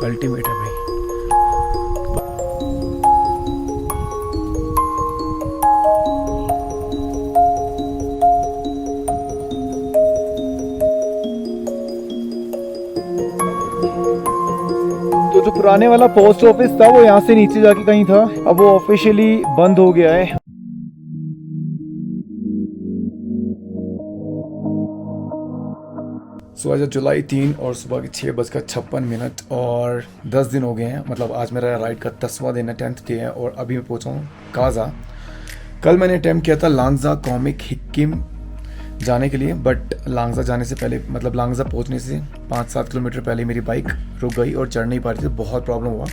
Ultimate है भाई। तो जो पुराने वाला पोस्ट ऑफिस था वो यहाँ से नीचे जाके कहीं था, अब वो ऑफिशियली बंद हो गया है। आज जुलाई 3 और सुबह के 6:56 और 10 दिन हो गए हैं। मतलब आज मेरा राइड का 10वां दिन है, 10th डे है और अभी मैं पहुंचा हूँ काजा। कल मैंने अटैम्प्ट किया था लांगजा कॉमिक हिक्किम जाने के लिए, बट लांगजा जाने से पहले, मतलब लांगजा पहुंचने से 5-7 किलोमीटर पहले मेरी बाइक रुक गई और चढ़ नहीं पा रही थी, बहुत प्रॉब्लम हुआ।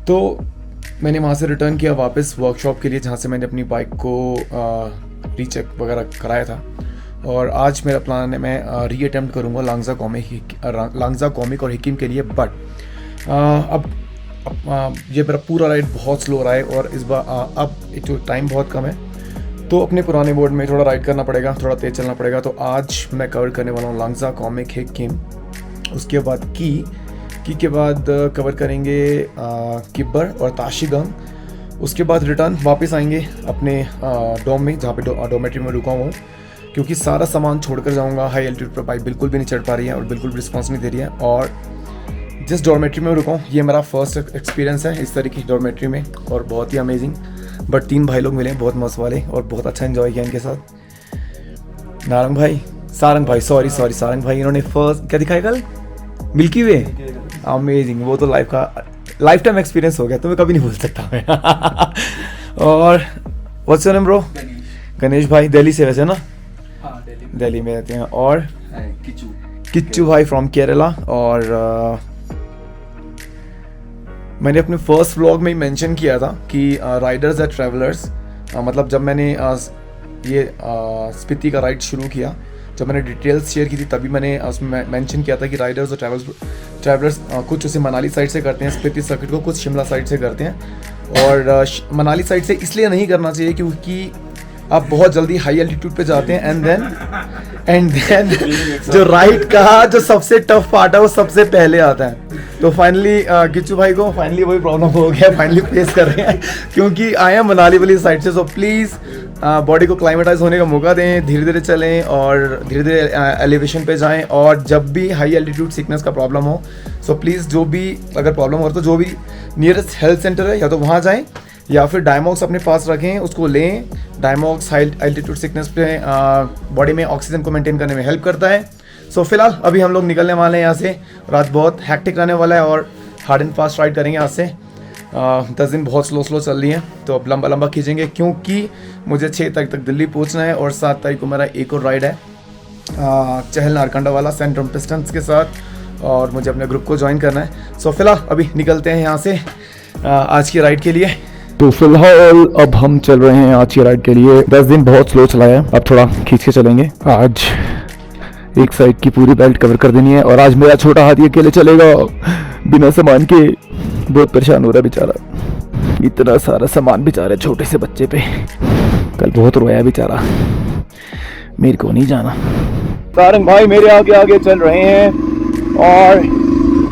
तो मैंने वहाँ से रिटर्न किया वापस वर्कशॉप के लिए, जहाँ से मैंने अपनी बाइक को रीचेक वगैरह कराया था। और आज मेरा प्लान है मैं री अटैम्प्ट करूँगा लांगजा कॉमिक और हिक्किम के लिए। बट अब ये मेरा पूरा राइड बहुत स्लो रहा है और इस बार अब एक तो टाइम बहुत कम है, तो अपने पुराने बोर्ड में थोड़ा राइड करना पड़ेगा, थोड़ा तेज़ चलना पड़ेगा। तो आज मैं कवर करने वाला हूँ लांगजा कॉमिक हिक्किम, उसके बाद की के बाद कवर करेंगे किब्बर और ताशिगंग। उसके बाद रिटर्न वापस आएंगे अपने डोम में, जहाँ पे डोमेट्री में रुका हूँ, क्योंकि सारा सामान छोड़कर जाऊंगा। हाई एल्टीट्यूड पर बाइक बिल्कुल भी नहीं चढ़ पा रही है और बिल्कुल भी रिस्पॉन्स नहीं दे रही है। और जिस डॉर्मेट्री में रुका हूँ ये मेरा फर्स्ट एक्सपीरियंस है इस तरीके की डॉर्मेट्री में, और बहुत ही अमेजिंग। बट 3 भाई लोग मिले बहुत मस्त वाले और बहुत अच्छा एंजॉय किया इनके साथ। सारंग भाई, इन्होंने फर्स्ट क्या दिखाया कल, मिल्की वे, अमेजिंग। वो तो लाइफ टाइम एक्सपीरियंस हो गया, तुम्हें कभी नहीं भूल सकता मैं। और what's your name bro? Ganesh भाई, दिल्ली से वैसे ना? दिल्ली में रहते हैं। और किच्चू भाई फ्रॉम केरला। और मैंने अपने फर्स्ट व्लॉग में ही मेंशन किया था कि राइडर्स एंड ट्रैवलर्स, मतलब जब मैंने ये स्पीति का राइड शुरू किया, जब मैंने डिटेल्स शेयर की थी तभी मैंने उसमें मेंशन किया था कि राइडर्स और ट्रैवलर्स कुछ उसे मनाली साइड से करते हैं स्पीति सर्किट को, कुछ शिमला साइड से करते हैं। और मनाली साइड से इसलिए नहीं करना चाहिए क्योंकि आप बहुत जल्दी हाई एल्टीट्यूड पे जाते हैं एंड देन जो राइड का जो सबसे टफ पार्ट है वो सबसे पहले आता है। तो फाइनली किच्चू भाई को फाइनली वही प्रॉब्लम हो गया, फाइनली फेस कर रहे हैं क्योंकि आए हैं मनाली वाली साइड से। सो प्लीज़ बॉडी को क्लाइमेटाइज होने का मौका दें, धीरे धीरे चलें और धीरे धीरे एलिवेशन पे जाएं। और जब भी हाई एल्टीट्यूड सिकनेस का प्रॉब्लम हो, सो प्लीज़ जो भी अगर प्रॉब्लम हो तो जो भी नियरेस्ट हेल्थ सेंटर है या तो वहाँ जाएँ या फिर डायमॉक्स अपने पास रखें, उसको लें। डायमॉक्स हाई एल्टीट्यूड सिकनेस पे बॉडी में ऑक्सीजन को मेंटेन करने में हेल्प करता है। सो फिलहाल अभी हम लोग निकलने वाले हैं यहाँ से। रात बहुत हैक्टिक रहने वाला है और हार्ड एंड फास्ट राइड करेंगे आज से। 10 दिन बहुत स्लो चल रही हैं, तो अब लंबा खींचेंगे क्योंकि मुझे 6 तारीख तक दिल्ली पहुँचना है और 7 तारीख को मेरा एक और राइड है चहल नारकंडा वाला सेंट्रम पिस्टन्स के साथ, और मुझे अपने ग्रुप को ज्वाइन करना है। सो फिलहाल अभी निकलते हैं यहाँ से आज की राइड के लिए। तो फिलहाल अब हम चल रहे हैं आज की राइड के लिए। 10 दिन बहुत स्लो चलाया, अब थोड़ा खींच के चलेंगे। आज एक साइड की पूरी बेल्ट कवर कर देनी है और आज मेरा छोटा हाथी अकेले चलेगा बिना सामान के। बहुत परेशान हो रहा है बेचारा, इतना सारा सामान बेचारा छोटे से बच्चे पे। कल बहुत रोया बेचारा, मेरे को नहीं जाना। सारंग भाई मेरे आगे आगे चल रहे हैं और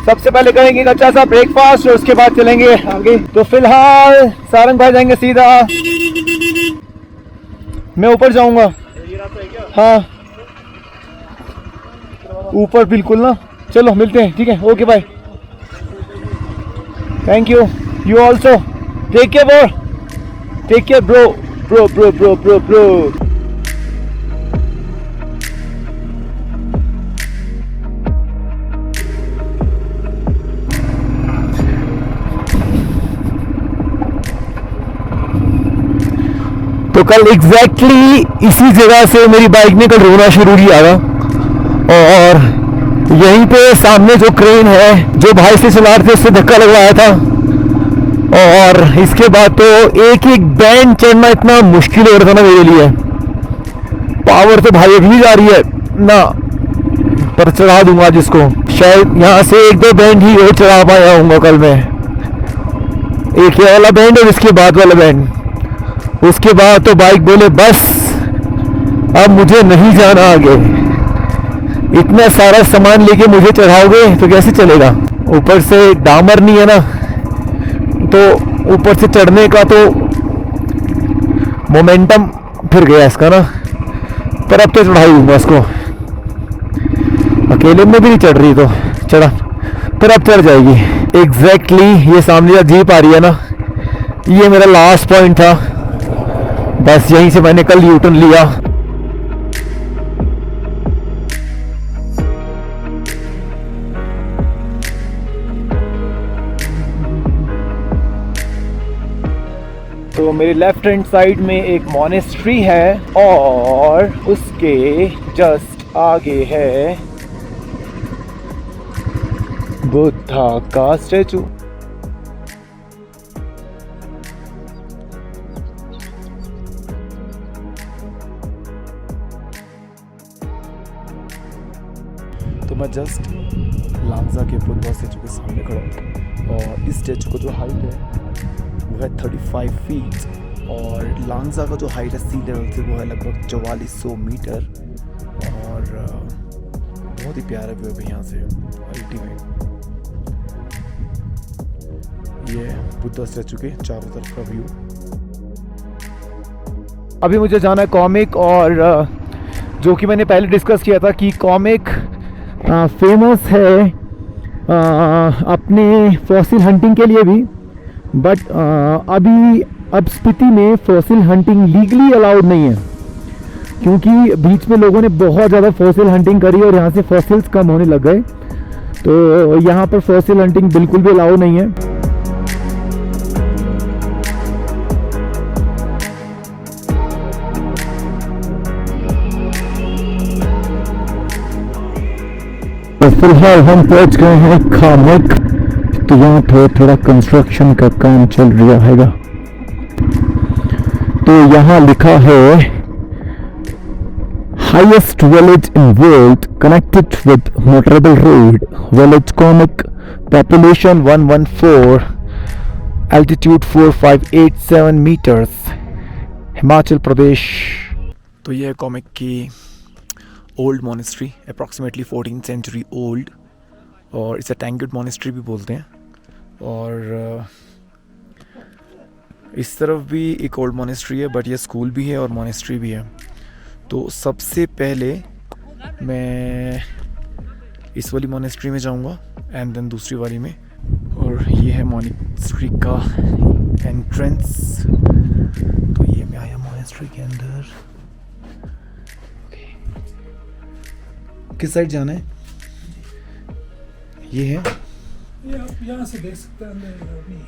सबसे पहले करेंगे अच्छा सा ब्रेकफास्ट और उसके बाद चलेंगे आगे। तो फिलहाल सारंग भाई जाएंगे सीधा, मैं ऊपर जाऊंगा। हाँ ऊपर बिल्कुल ना, चलो मिलते हैं, ठीक है, okay bye, thank you, you also take care bro. तो कल एग्जैक्टली इसी जगह से मेरी बाइक ने कल रोना शुरू किया था और यहीं पे सामने जो क्रेन है जो भाई से चला रहे थे उससे धक्का लगवाया था। और इसके बाद तो एक बैंड चढ़ना इतना मुश्किल हो रहा था ना मेरे लिए। पावर तो भाई अभी जा रही है ना, पर चढ़ा दूंगा जिसको, शायद यहाँ से 1-2 बैंड ही और चढ़ा पाया हूँगा कल मैं। एक ये वाला बैंड और इसके बाद वाला बैंड, उसके बाद तो बाइक बोले बस अब मुझे नहीं जाना आगे, इतना सारा सामान लेके मुझे चढ़ाओगे तो कैसे चलेगा। ऊपर से डामर नहीं है ना, तो ऊपर से चढ़ने का तो मोमेंटम फिर गया इसका ना। पर अब तो चढ़ाई दूंगा इसको, अकेले में भी नहीं चढ़ रही तो चढ़ा, पर अब चढ़ जाएगी। एग्जैक्टली ये सामने जो जीप आ रही है ना, ये मेरा लास्ट पॉइंट था, बस यहीं से मैंने कल यूटर्न लिया। तो मेरे लेफ्ट हैंड साइड में एक मॉनेस्ट्री है और उसके जस्ट आगे है बुद्धा का स्टैचू। तो मैं जस्ट लांगजा के बुद्धा स्टैचू के सामने खड़ा हूँ और इस स्टैचू का जो हाइट है वो है 35 फीट और लांगजा का जो हाइट है सी लेवल से वो है लगभग 4400 मीटर और बहुत ही प्यारा व्यू है यहाँ से अल्टीमेट। ये बुद्धा स्टैचू के चारों तरफ का व्यू। अभी मुझे जाना है कॉमिक, और जो कि मैंने पहले डिस्कस किया था कि कॉमिक फेमस है अपने फॉसिल हंटिंग के लिए भी, बट अब स्पीति में फॉसिल हंटिंग लीगली अलाउड नहीं है, क्योंकि बीच में लोगों ने बहुत ज़्यादा फॉसिल हंटिंग करी और यहाँ से फॉसिल्स कम होने लग गए, तो यहाँ पर फॉसिल हंटिंग बिल्कुल भी अलाउड नहीं है। तो फिलहाल हम पहुँच गए हैं कामेक, तो यहाँ पे थोड़ा कंस्ट्रक्शन का काम चल रहा है। तो यहाँ लिखा है highest village in world connected with motorable road, village Komic, population 114, altitude 4587 metres, Himachal Pradesh. तो यह है कॉमिक की old monastery, approximately 14th century old, और इसे टैंगेड मॉनेस्ट्री भी बोलते हैं। और इस तरफ भी एक ओल्ड मॉनेस्ट्री है, बट ये स्कूल भी है और मॉनेस्ट्री भी है। तो सबसे पहले मैं इस वाली मॉनेस्ट्री में जाऊंगा एंड देन दूसरी वाली में, और ये है मॉनेस्ट्री का एंट्रेंस। तो ये मैं आया मॉनेस्ट्री के अंदर। किस साइड जाना है? ये है, ये आप यहाँ से देख सकते हैं,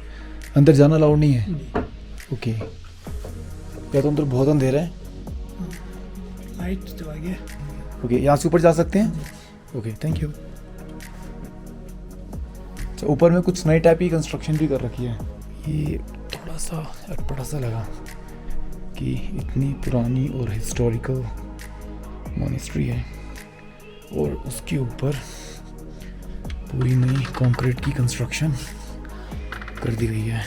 अंदर जाना अलाउड नहीं है। ओके, या तो अंदर बहुत अंधेरा है, लाइट चला गया। ओके, यहाँ से ऊपर जा सकते हैं। Okay, thank you. अच्छा, ऊपर में कुछ नई टाइप की कंस्ट्रक्शन भी कर रखी है। ये थोड़ा सा अटपटा सा लगा कि इतनी पुरानी और हिस्टोरिकल मॉनेस्ट्री है और उसके ऊपर पूरी नई कंक्रीट की कंस्ट्रक्शन कर दी गई है।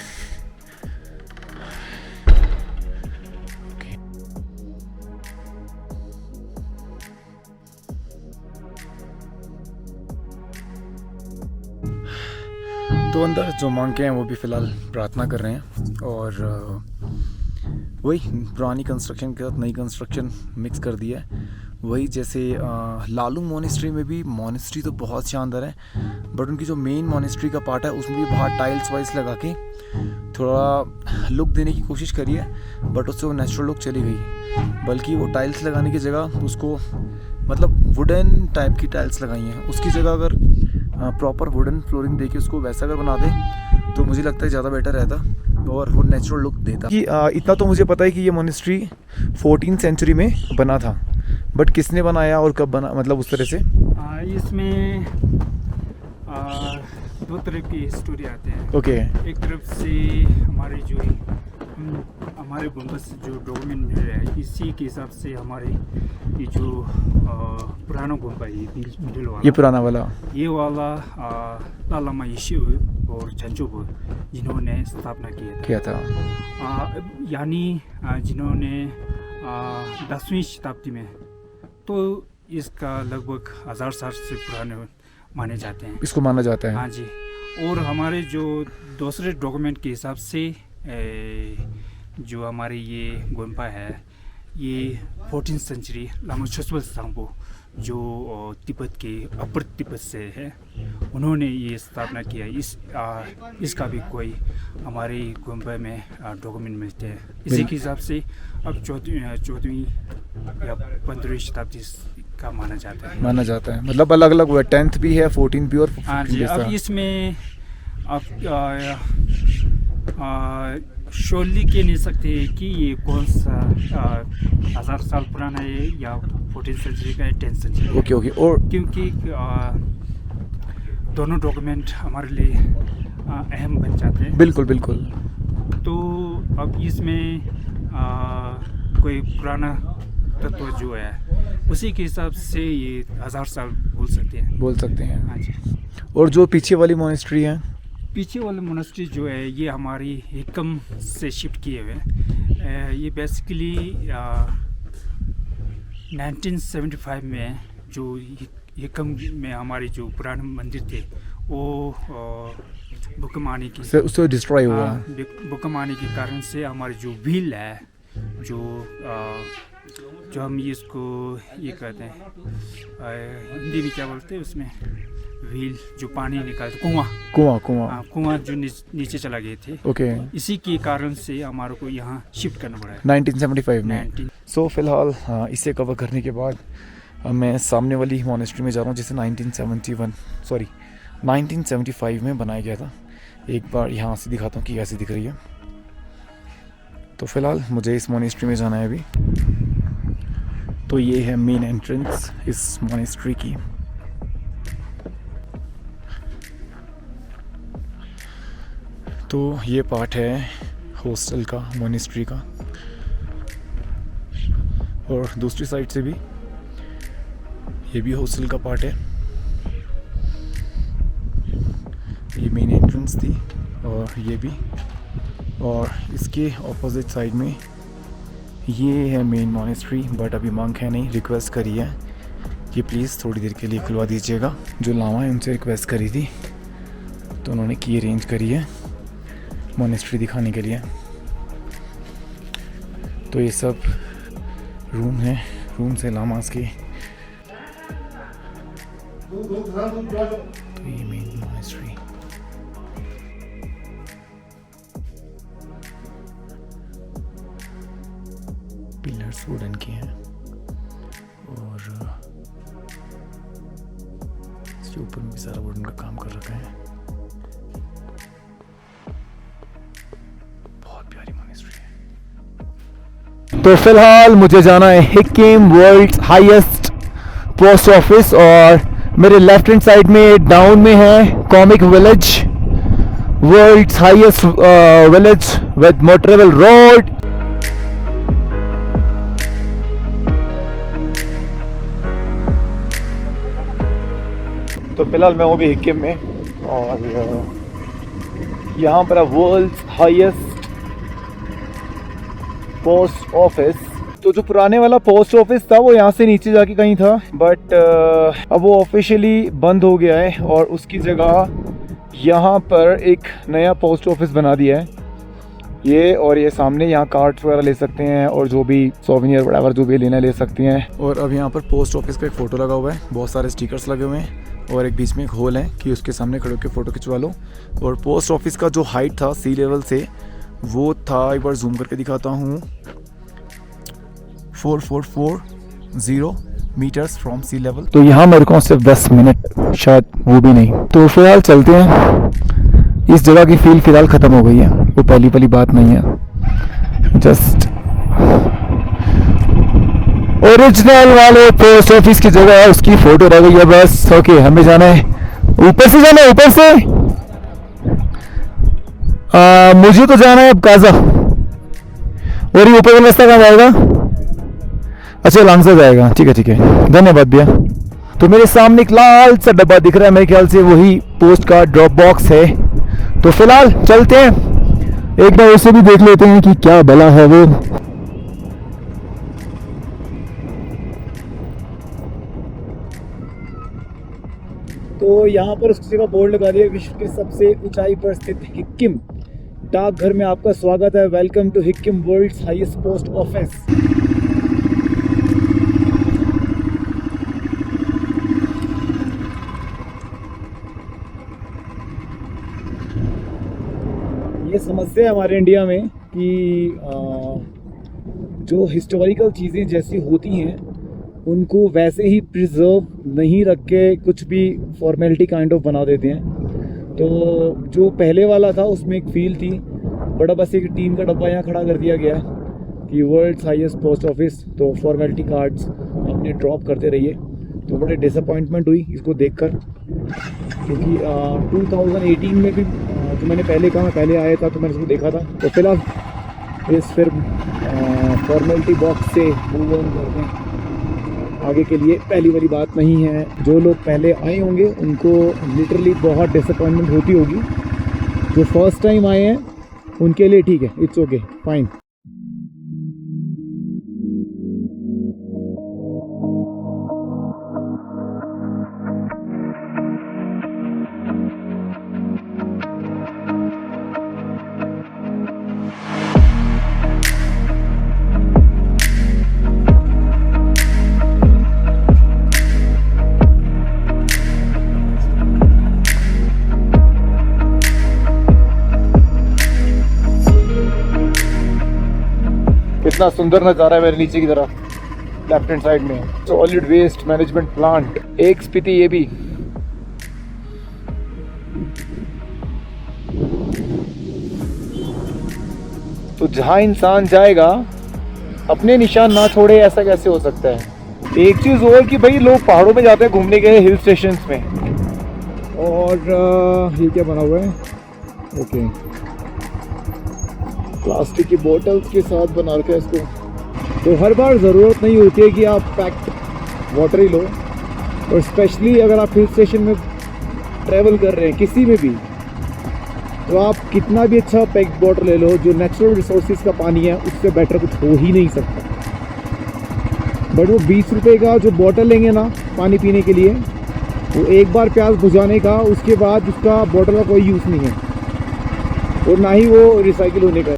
तो अंदर जो मांग के हैं वो भी फ़िलहाल प्रार्थना कर रहे हैं, और वही पुरानी कंस्ट्रक्शन के साथ नई कंस्ट्रक्शन मिक्स कर दिया है। वही जैसे लालुंग मॉनेस्ट्री में भी मॉनेस्ट्री तो बहुत शानदार है, बट उनकी जो मेन मॉनेस्ट्री का पार्ट है उसमें भी बाहर टाइल्स वाइल्स लगा के थोड़ा लुक देने की कोशिश करी है, बट उससे वो नेचुरल लुक चली गई। बल्कि वो टाइल्स लगाने की जगह उसको मतलब वुडन टाइप की टाइल्स लगाई हैं, उसकी जगह अगर प्रॉपर वुडन फ्लोरिंग देके उसको वैसा अगर बना दे तो मुझे लगता है ज़्यादा बेटर रहता और वो नेचुरल लुक देता। कि इतना तो मुझे पता है कि ये मॉनेस्ट्री 14th सेंचुरी में बना था, बट किसने बनाया और कब बना, मतलब उस तरह से इसमें दो तरह की स्टोरी आते हैं। ओके, एक तरफ से हमारे जो हमारे गुम्बद जो डॉक्यूमेंट मिल रहा है इसी के हिसाब से हमारे ये जो पुराना गुम्बद है मिडिल वाला, ये पुराना वाला, ये वाला लालामा यीशु और चंचोबो जिन्होंने स्थापना किया था। यानी जिन्होंने 10वीं शताब्दी में, तो इसका लगभग 1000 साल से पुराने माने जाते हैं। इसको माना जाता है। हाँ जी। और हमारे जो दूसरे डॉक्यूमेंट के हिसाब से जो हमारे ये गोम्पा है ये 14th सेंचुरी लामा छुसवल सांगपो जो तिब्बत के अपर तिब्बत से है, उन्होंने ये स्थापना किया। इसका भी कोई हमारे गोम्पा में डॉक्यूमेंट मिलते हैं। इसी के हिसाब से अब 14वीं या 15वीं शताब्दी का माना जाता है। मतलब अलग अलग हुआ, 10th भी है, 14th भी और 15th हाँ जी। भी। अब इसमें आप श्योरली कह नहीं सकते कि ये कौन सा 1000 साल पुराना है या 14th सेंचुरी का है, 10th सेंचुरी। ओके। और क्योंकि दोनों डॉक्यूमेंट हमारे लिए अहम बन जाते हैं। बिल्कुल। तो अब इसमें कोई पुराना तत्व जो है उसी के हिसाब से ये 1000 साल बोल सकते हैं। हाँ जी। और जो पीछे वाली मोनेस्ट्री है, पीछे वाले मोनेस्ट्री जो है ये हमारी हिकम से शिफ्ट किए हुए हैं। ये बेसिकली 1975 में जो हिकम में हमारे जो पुराने मंदिर थे वो भूकंप आने की उससे डिस्ट्रॉय हुआ। भूकंप आने के कारण से हमारी जो व्हील है जो हम इसको ये कहते हैं हिंदी में क्या बोलते हैं उसमें, व्हील जो पानी निकालते, कुआं जो नीचे चला गए थे। ओके। इसी के कारण से हमारे को यहाँ शिफ्ट करना पड़ा है 1975 में। सो फिलहाल इसे कवर करने के बाद मैं सामने वाली मोनेस्ट्री में जा रहा हूँ जिसे 1975 में बनाया गया था। एक बार यहाँ से दिखाता हूँ कि कैसी दिख रही है। तो फिलहाल मुझे इस मोनेस्ट्री में जाना है अभी। तो ये है मेन एंट्रेंस इस मोनेस्ट्री की। तो ये पार्ट है हॉस्टल का, मोनेस्ट्री का, और दूसरी साइड से भी ये भी हॉस्टल का पार्ट है। ये मेन एंट्रेंस थी और ये भी, और इसके ऑपोजिट साइड में ये है मेन मोनेस्ट्री। बट अभी मंक है नहीं, रिक्वेस्ट करी है कि प्लीज़ थोड़ी देर के लिए खुलवा दीजिएगा। जो लामा है उनसे रिक्वेस्ट करी थी तो उन्होंने की अरेंज करी है मोनेस्ट्री दिखाने के लिए। तो ये सब रूम है, रूम से लामास के। तो ये मेन मोनेस्ट्री। पिलर्स वुडन के हैं और इसके ऊपर में भी सारा वुडन का काम कर रखा है। बहुत प्यारी मोनेस्ट्री है। तो फिलहाल मुझे जाना है Hikkim world's highest post office, और मेरे लेफ्ट हैंड साइड में डाउन में है Komic village, world's highest village with motorable road. तो फिलहाल मैं हूँ भी हिकिम में, और यहाँ पर वर्ल्ड्स हाईएस्ट पोस्ट ऑफिस। तो जो पुराने वाला पोस्ट ऑफिस था वो यहाँ से नीचे जाके कहीं था, बट अब वो ऑफिशियली बंद हो गया है और उसकी जगह यहाँ पर एक नया पोस्ट ऑफिस बना दिया है ये। और ये सामने यहाँ कार्ड्स वगैरह ले सकते हैं और जो भी सोवेनियर वगैरह जो भी लेना ले सकते हैं। और अब यहाँ पर पोस्ट ऑफिस का एक फ़ोटो लगा हुआ है, बहुत सारे स्टिकर्स लगे हुए हैं, और एक बीच में एक होल है कि उसके सामने खड़े होकर फ़ोटो खिंचवा लो। और पोस्ट ऑफिस का जो हाइट था सी लेवल से वो था, एक बार जूम करके दिखाता हूँ, 4440 मीटर्स फ्रॉम सी लेवल। तो यहाँ मेरे को सिर्फ 10 मिनट, शायद वो भी नहीं। तो फिलहाल चलते हैं। इस जगह की फील फिलहाल ख़त्म हो गई है, वो पहली बात नहीं है, जस्ट ओरिजिनल वाले पोस्ट ऑफिस की जगह है, उसकी फोटो रह गई है बस। ओके, हमें जाना है ऊपर से, जाना है ऊपर से। मुझे तो जाना है अब काजा। और ये ऊपर वाला रास्ता कहाँ जाएगा? अच्छा, लांगसा जाएगा। ठीक है, धन्यवाद भैया। तो मेरे सामने एक लाल सा डब्बा दिख रहा है, मेरे ख्याल से वही पोस्ट का ड्रॉप बॉक्स है। तो फिलहाल चलते हैं, एक बार उसे भी देख लेते हैं कि क्या भला है वो। तो तो यहाँ पर उस जगह बोर्ड लगा दिया, विश्व के सबसे ऊंचाई पर स्थित हिक्किम डाकघर में आपका स्वागत है। Welcome to Hikkim, world's highest post office. ये समस्या है हमारे इंडिया में कि जो हिस्टोरिकल चीज़ें जैसी होती हैं उनको वैसे ही प्रिजर्व नहीं रख के कुछ भी फॉर्मेलिटी काइंड ऑफ बना देते हैं। तो जो पहले वाला था उसमें एक फील थी, बड़ा बस एक टीम का डब्बा यहाँ खड़ा कर दिया गया है कि वर्ल्ड्स हाईएस्ट पोस्ट ऑफिस, तो फॉर्मेलिटी कार्ड्स अपने ड्रॉप करते रहिए। तो बड़े डिसअपॉइंटमेंट हुई इसको देखकर, क्योंकि 2018 में भी जो मैंने पहले कहा, मैं पहले आया था तो मैंने इसको देखा था। तो फिलहाल इस फिर फॉर्मेलिटी बॉक्स से मूव ऑन करते हैं आगे के लिए। पहली वाली बात नहीं है, जो लोग पहले आए होंगे उनको लिटरली बहुत डिसअपॉइंटमेंट होती होगी। जो फर्स्ट टाइम आए हैं उनके लिए ठीक है, इट्स ओके, फाइन। कितना सुंदर नज़ारा है मेरे नीचे की तरफ लेफ्ट हैंड साइड में, सॉलिड वेस्ट मैनेजमेंट प्लांट, एक स्पीति ये भी। तो जहां इंसान जाएगा अपने निशान ना छोड़े, ऐसा कैसे हो सकता है। एक चीज और कि भाई लोग पहाड़ों में जाते हैं घूमने के हिल स्टेशन में, और ये क्या बना हुआ है, ओके, प्लास्टिक की बोतल्स के साथ बना रखा है इसको। तो हर बार ज़रूरत नहीं होती है कि आप पैक्ड वाटर ही लो, और स्पेशली अगर आप हिल स्टेशन में ट्रैवल कर रहे हैं किसी में भी, तो आप कितना भी अच्छा पैक्ड वाटर ले लो, जो नेचुरल रिसोर्सेज का पानी है उससे बेटर कुछ हो ही नहीं सकता। बट वो 20 रुपये का जो बॉटल लेंगे ना पानी पीने के लिए, वो एक बार प्यास बुझाने का, उसके बाद उसका बॉटल का कोई यूज़ नहीं है, और ना ही वो रिसाइकिल होने का।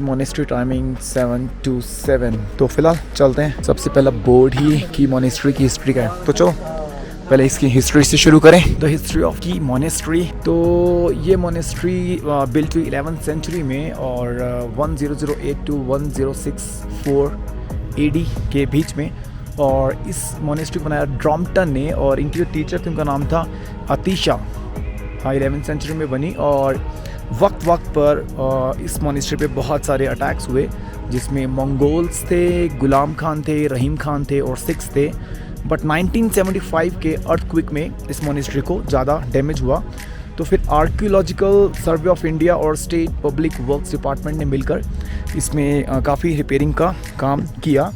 Monastery timing 7 to 7। तो फिलहाल चलते हैं। सबसे पहला बोर्ड ही की मोनेस्ट्री की हिस्ट्री का है, तो चलो पहले इसकी हिस्ट्री से शुरू करें। द हिस्ट्री ऑफ की मोनेस्ट्री। तो ये मोनेस्ट्री बिल्ट हुई 11th सेंचुरी में, और 1008 to 1064 AD के बीच में। और इस मोनेस्ट्री को बनाया ड्रॉम्पटन ने, और इनकी जो टीचर थी उनका नाम था अतीशा। हाँ, 11th सेंचुरी में बनी, और वक्त पर इस मोनेस्ट्री पे बहुत सारे अटैक्स हुए, जिसमें मंगोल्स थे, गुलाम खान थे, रहीम खान थे और सिख्स थे। बट 1975 के अर्थक्वेक में इस मोनेस्ट्री को ज़्यादा डैमेज हुआ। तो फिर आर्कियोलॉजिकल सर्वे ऑफ इंडिया और स्टेट पब्लिक वर्क्स डिपार्टमेंट ने मिलकर इसमें काफ़ी रिपेयरिंग का काम किया।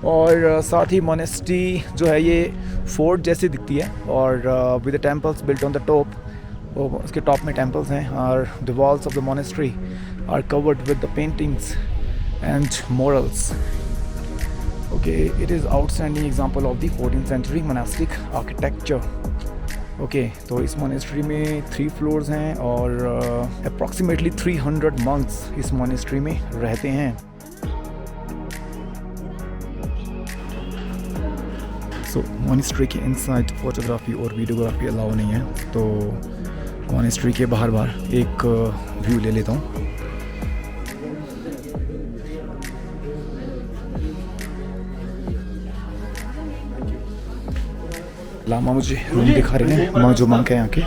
और साथ ही मोनेस्ट्री जो है ये फोर्ट जैसी दिखती है, और with the temples built on the top, उसके टॉप में टेम्पल्स हैं। और the walls of the monastery are covered with the paintings and murals. Okay, it is outstanding example of the 14th century monastic architecture. Okay, तो इस monastery में 3 floors हैं, और approximately 300 monks इस मोनेस्ट्री में रहते हैं। सो मोनेस्ट्री के इनसाइड फोटोग्राफी और वीडियोग्राफी अलाउ नहीं है, तो मोनेस्ट्री के बाहर एक व्यू ले लेता हूँ। लामा मुझे रूम दिखा रहे हैं, जो मंक है यहाँ के।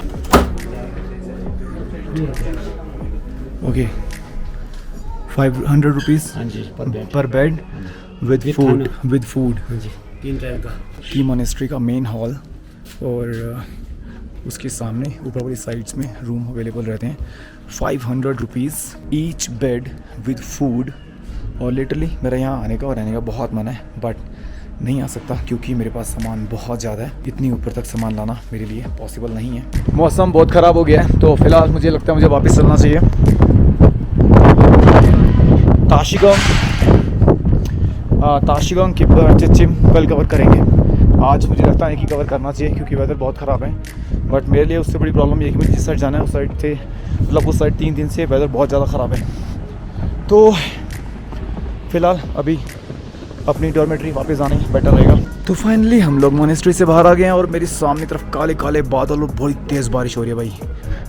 ओके, 500 रुपीज़ पर बेड विद फूड। 3 टाइम का। की मोनेस्ट्री का मेन हॉल, और उसके सामने ऊपर वाली साइड्स में रूम अवेलेबल रहते हैं। 500 rupees each bed with food. और लिटरली मेरा यहाँ आने का और रहने का बहुत मन है, बट नहीं आ सकता क्योंकि मेरे पास सामान बहुत ज़्यादा है। इतनी ऊपर तक सामान लाना मेरे लिए पॉसिबल नहीं है। मौसम बहुत ख़राब हो गया है तो फ़िलहाल मुझे लगता है मुझे वापस चलना चाहिए। ताशिगंग किब्बर चिचिम कल कवर करेंगे। आज मुझे लगता है कि कवर करना चाहिए क्योंकि वेदर बहुत ख़राब है। बट मेरे लिए उससे बड़ी प्रॉब्लम ये है कि मुझे जिस साइड जाना है उस साइड से मतलब उस साइड 3 दिन से वेदर बहुत ज़्यादा ख़राब है। तो फ़िलहाल अभी अपनी डॉर्मेट्री वापस आने बेटर रहेगा। तो फाइनली हम लोग मोनेस्ट्री से बाहर आ गए हैं और मेरी सामने तरफ काले काले बादल और बहुत तेज़ बारिश हो रही है भाई।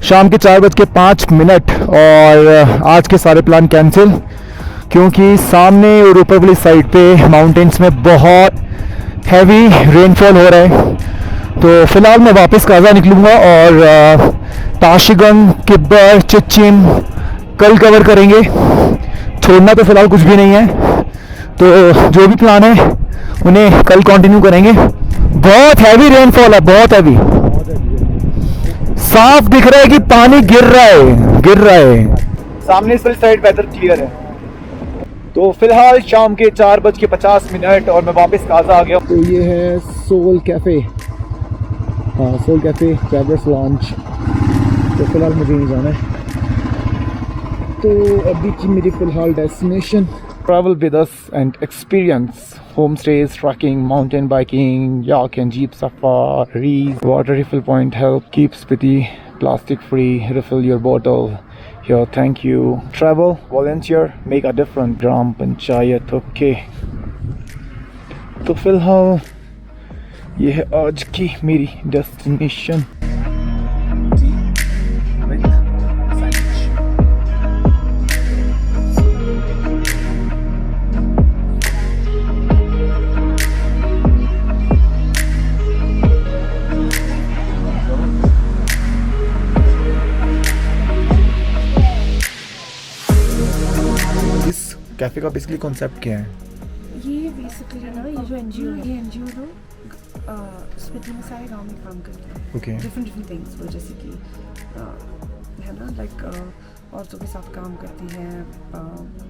शाम के 4:05 और आज के सारे प्लान कैंसिल क्योंकि सामने और ऊपर वाली साइड पे माउंटेन्स में बहुत हैवी रेनफॉल हो रहा है। तो फिलहाल मैं वापस काजा निकलूँगा और ताशिगंग किब्बर चिचिम कल कवर करेंगे। छोड़ना तो फिलहाल कुछ भी नहीं है। तो जो भी प्लान है उन्हें कल कंटिन्यू करेंगे। बहुत हैवी रेनफॉल है, बहुत हैवी। साफ दिख रहा है कि पानी गिर रहा है। सामने इस वाली साइड वेदर क्लियर है। तो फिलहाल शाम के 4:50 और मैं वापस काजा आ गया। तो ये है सोल कैफ़े, हाँ सोल कैफ़े ट्रैवलर्स लॉन्च। तो फिलहाल मुझे नहीं जाना है। तो अभी की मेरी फिलहाल destination. Travel with us and experience homestays, trekking, mountain biking, yak and jeep safaris, water refill point help, keep Spiti plastic free, refill your bottle. Here, thank you. Travel, volunteer, make a difference. Gram Panchayat, okay. तो फिलहाल ये है आज की मेरी destination. Cafe का basically concept क्या है? ये बेसिकली ना ये जो एनजीओ है, ये एनजीओ लोग स्पिति में सारे गांव में काम करते हैं। Okay. डिफरेंट थिंग्स वो जैसे कि है ना लाइक औरतों के साथ काम करती है,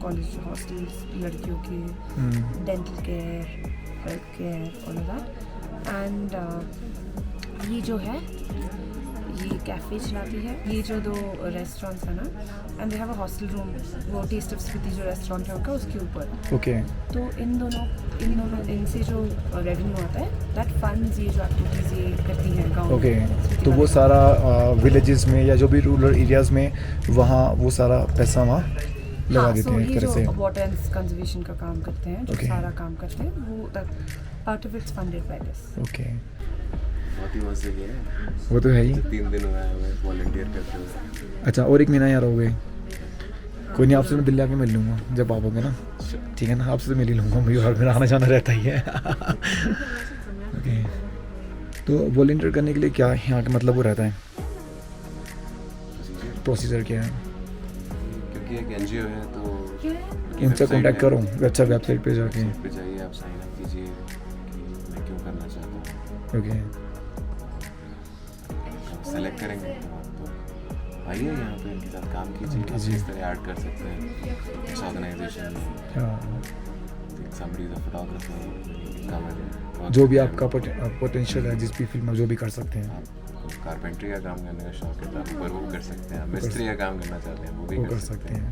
कॉलेज हॉस्टल्स लड़कियों के, dental care, health care, all of that. And ये जो है ये कैफ़े चलाती है। ये जो 2 रेस्टोरेंट्स है ना, and they have a hostel room, वो टेस्ट ऑफ स्पिति जो रेस्टोरेंट है उनका उसके ऊपर। ओके। तो इन दोनों इनसे जो रेवेन्यू आता है दैट फंड्स ये जो एक्टिविटीज़ ये करती हैं गाँव। ओके। तो वो सारा विलेजेस में या जो भी रूरल एरियाज में वहाँ वो सारा पैसा वहाँ लगा देते हैं एक तरह से। वाटर एंड कंजर्वेशन का काम करते हैं, जो Okay. सारा काम करते हैं वो part of its funded by this. Okay, बहुत ही मजे के हैं। वो तो है ही। 3 दिन हुआ है मैं वॉलंटियर करते हुए। अच्छा, और 1 महीना यार हो गए। कोई नहीं, आपसे मैं दिल्ली आके मिल लूँगा जब आप होगे ना। ठीक है ना, आपसे तो मिल ही लूँगा, मुझे और मेरा आना जाना रहता ही है। ओके। तो वॉलंटियर करने के लिए क्या यहाँ का मतलब वो रहता है, प्रोसीजर क्या है? क्योंकि एक एनजीओ है तो इनसे कांटेक्ट करो, अच्छा वेबसाइट पे जाके। पे जाइए, आप साइन अप कीजिए कि मैं क्यों करना चाहता हूँ। ओके। सेलेक्ट करेंगे तो आइए यहाँ पे इनके साथ काम कीजिए। आप किस तरह ऐड कर सकते हैं इस ऑर्गेनाइजेशन में। हाँ, समबडी इज अ फोटोग्राफर, जो भी आपका पोटेंशियल है, जिस भी फील्ड में जो भी कर सकते हैं। आपको कारपेंट्री का काम करने का शौक है तो आप ऊपर वो कर सकते हैं। आप मिस्त्री का काम करना चाहते हैं वो भी कर सकते हैं।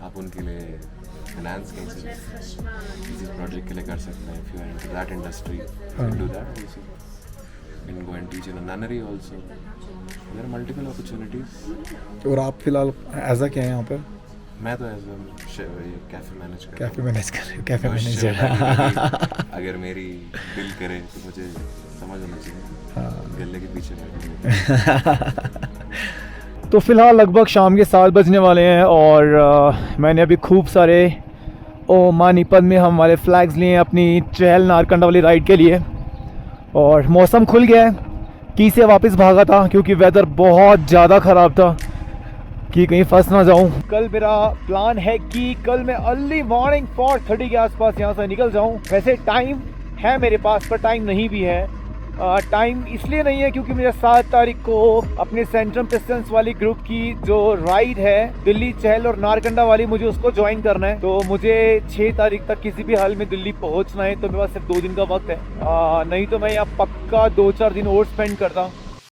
आप उनके लिए फाइनेंस किसी प्रोजेक्ट के लिए कर सकते हैं। If you are into that industry, do that also. You can go and teach in a nunnery also. There are multiple opportunities. और आप फिलहाल ऐसा क्या है यहाँ पर? मैं तो एज कैफे मैनेज करता कैफे मैनेज कर रहे हो? कैफे हूँ। मैनेजर। अगर मेरी दिल करे तो मुझे समझ होना चाहिए। हाँ। गले के पीछे बैठे। तो फिलहाल लगभग शाम के 7 बजने वाले हैं और मैंने अभी खूब सारे मानीपत में हम वाले फ्लैग्स लिए हैं अपनी चहल नारकंडा वाली राइड के लिए। और मौसम खुल गया है, की से वापस भागा था क्योंकि वेदर बहुत ज़्यादा ख़राब था कि कहीं फंस ना जाऊं। कल मेरा प्लान है कि कल मैं अर्ली मॉर्निंग 4:30 के आसपास यहाँ से निकल जाऊं। वैसे टाइम है मेरे पास पर टाइम नहीं भी है टाइम इसलिए नहीं है क्योंकि मुझे 7 तारीख को अपने सेंट्रम पिस्टन्स वाली ग्रुप की जो राइड है दिल्ली चहल और नारकंडा वाली, मुझे उसको ज्वाइन करना है। तो मुझे 6 तारीख तक किसी भी हाल में दिल्ली पहुंचना है, तो मेरे पास सिर्फ 2 दिन का वक्त है। नहीं तो मैं यहाँ पक्का 2-4 दिन और स्पेंड करता हूँ।